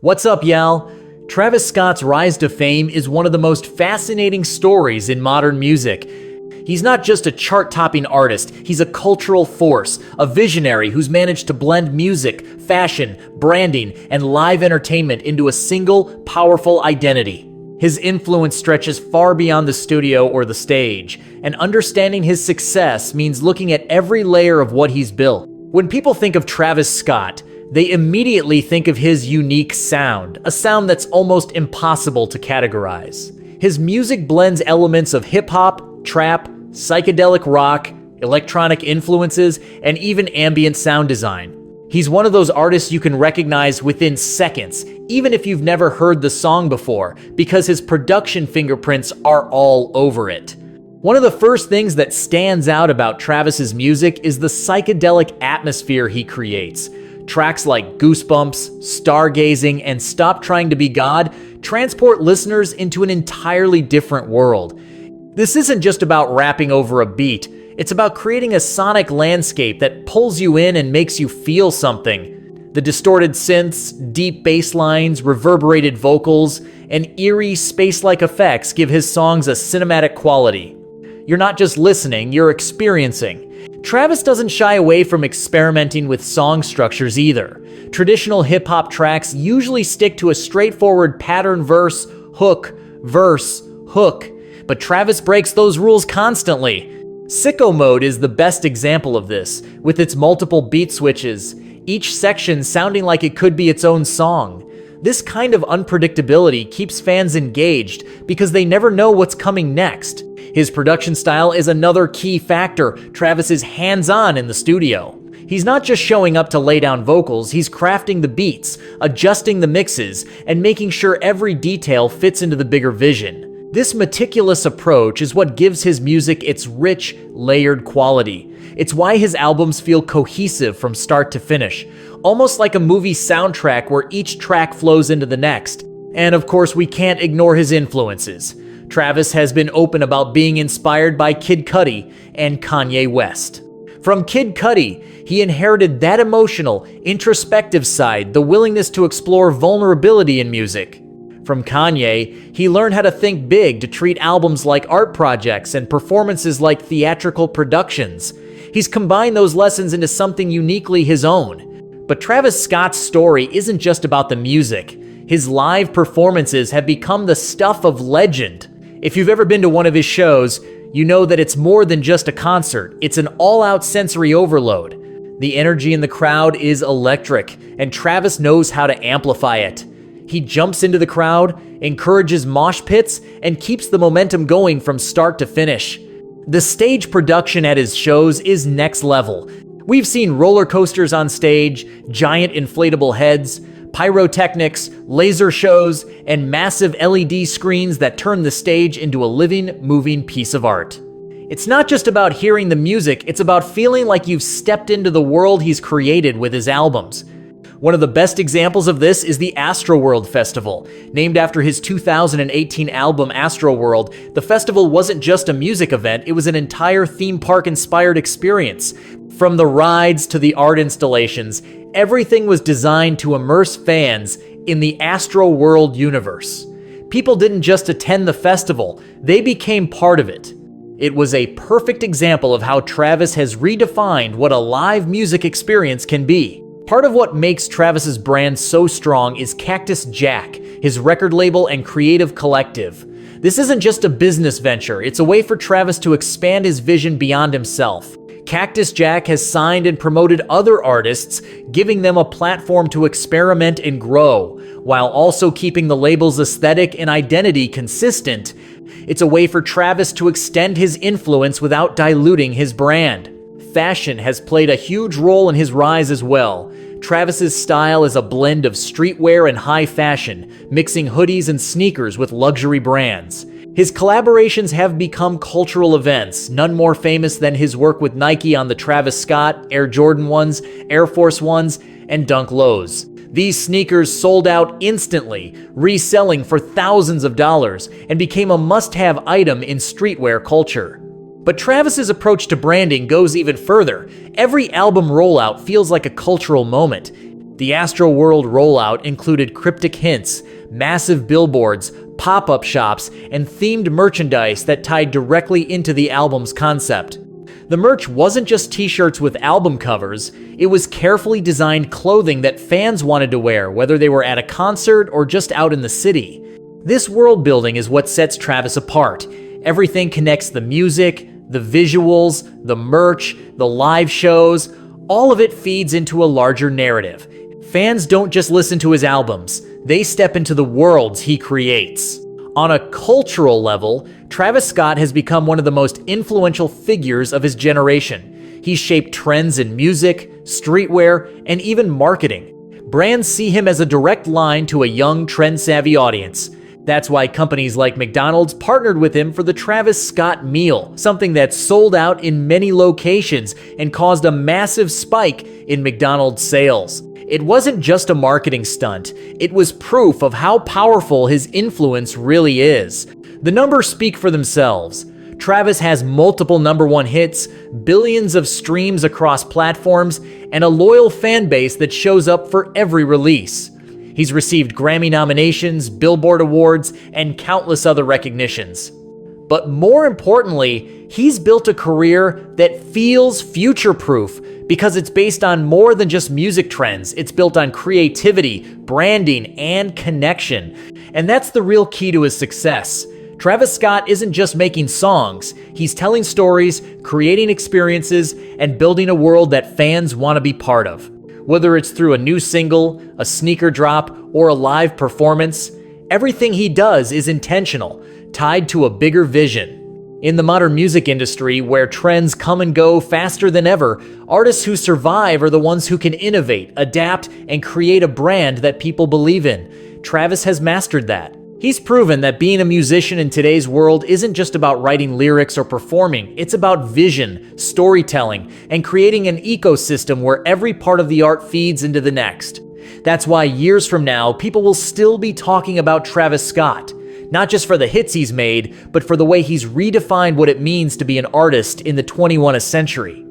What's up, y'all? Travis Scott's rise to fame is one of the most fascinating stories in modern music. He's not just a chart-topping artist, he's a cultural force, a visionary who's managed to blend music, fashion, branding, and live entertainment into a single, powerful identity. His influence stretches far beyond the studio or the stage, and understanding his success means looking at every layer of what he's built. When people think of Travis Scott, they immediately think of his unique sound, a sound that's almost impossible to categorize. His music blends elements of hip-hop, trap, psychedelic rock, electronic influences, and even ambient sound design. He's one of those artists you can recognize within seconds, even if you've never heard the song before, because his production fingerprints are all over it. One of the first things that stands out about Travis's music is the psychedelic atmosphere he creates. Tracks like Goosebumps, Stargazing, and Stop Trying to Be God transport listeners into an entirely different world. This isn't just about rapping over a beat, it's about creating a sonic landscape that pulls you in and makes you feel something. The distorted synths, deep bass lines, reverberated vocals, and eerie space-like effects give his songs a cinematic quality. You're not just listening, you're experiencing. Travis doesn't shy away from experimenting with song structures either. Traditional hip-hop tracks usually stick to a straightforward pattern verse, hook, but Travis breaks those rules constantly. Sicko Mode is the best example of this, with its multiple beat switches, each section sounding like it could be its own song. This kind of unpredictability keeps fans engaged because they never know what's coming next. His production style is another key factor. Travis is hands-on in the studio. He's not just showing up to lay down vocals, he's crafting the beats, adjusting the mixes, and making sure every detail fits into the bigger vision. This meticulous approach is what gives his music its rich, layered quality. It's why his albums feel cohesive from start to finish, almost like a movie soundtrack where each track flows into the next. And of course, we can't ignore his influences. Travis has been open about being inspired by Kid Cudi and Kanye West. From Kid Cudi, he inherited that emotional, introspective side, the willingness to explore vulnerability in music. From Kanye, he learned how to think big, to treat albums like art projects and performances like theatrical productions. He's combined those lessons into something uniquely his own. But Travis Scott's story isn't just about the music. His live performances have become the stuff of legend. If you've ever been to one of his shows, you know that it's more than just a concert. It's an all-out sensory overload. The energy in the crowd is electric, and Travis knows how to amplify it. He jumps into the crowd, encourages mosh pits, and keeps the momentum going from start to finish. The stage production at his shows is next level. We've seen roller coasters on stage, giant inflatable heads, pyrotechnics, laser shows, and massive LED screens that turn the stage into a living, moving piece of art. It's not just about hearing the music, it's about feeling like you've stepped into the world he's created with his albums. One of the best examples of this is the Astroworld Festival. Named after his 2018 album Astroworld, the festival wasn't just a music event, it was an entire theme park-inspired experience. From the rides to the art installations, everything was designed to immerse fans in the Astroworld universe. People didn't just attend the festival, they became part of it. It was a perfect example of how Travis has redefined what a live music experience can be. Part of what makes Travis's brand so strong is Cactus Jack, his record label and creative collective. This isn't just a business venture, it's a way for Travis to expand his vision beyond himself. Cactus Jack has signed and promoted other artists, giving them a platform to experiment and grow, while also keeping the label's aesthetic and identity consistent. It's a way for Travis to extend his influence without diluting his brand. Fashion has played a huge role in his rise as well. Travis's style is a blend of streetwear and high fashion, mixing hoodies and sneakers with luxury brands. His collaborations have become cultural events, none more famous than his work with Nike on the Travis Scott, Air Jordan 1s, Air Force 1s, and Dunk Lows. These sneakers sold out instantly, reselling for thousands of dollars, and became a must-have item in streetwear culture. But Travis's approach to branding goes even further. Every album rollout feels like a cultural moment. The Astroworld rollout included cryptic hints, massive billboards, pop-up shops, and themed merchandise that tied directly into the album's concept. The merch wasn't just t-shirts with album covers, it was carefully designed clothing that fans wanted to wear, whether they were at a concert or just out in the city. This world building is what sets Travis apart. Everything connects: the music, the visuals, the merch, the live shows. All of it feeds into a larger narrative. Fans don't just listen to his albums, they step into the worlds he creates. On a cultural level, Travis Scott has become one of the most influential figures of his generation. He's shaped trends in music, streetwear, and even marketing. Brands see him as a direct line to a young, trend-savvy audience. That's why companies like McDonald's partnered with him for the Travis Scott meal, something that sold out in many locations and caused a massive spike in McDonald's sales. It wasn't just a marketing stunt, it was proof of how powerful his influence really is. The numbers speak for themselves. Travis has multiple #1 hits, billions of streams across platforms, and a loyal fan base that shows up for every release. He's received Grammy nominations, Billboard Awards, and countless other recognitions. But more importantly, he's built a career that feels future-proof because it's based on more than just music trends. It's built on creativity, branding, and connection. And that's the real key to his success. Travis Scott isn't just making songs, he's telling stories, creating experiences, and building a world that fans want to be part of. Whether it's through a new single, a sneaker drop, or a live performance, everything he does is intentional, tied to a bigger vision. In the modern music industry, where trends come and go faster than ever, artists who survive are the ones who can innovate, adapt, and create a brand that people believe in. Travis has mastered that. He's proven that being a musician in today's world isn't just about writing lyrics or performing, it's about vision, storytelling, and creating an ecosystem where every part of the art feeds into the next. That's why years from now, people will still be talking about Travis Scott, not just for the hits he's made, but for the way he's redefined what it means to be an artist in the 21st century.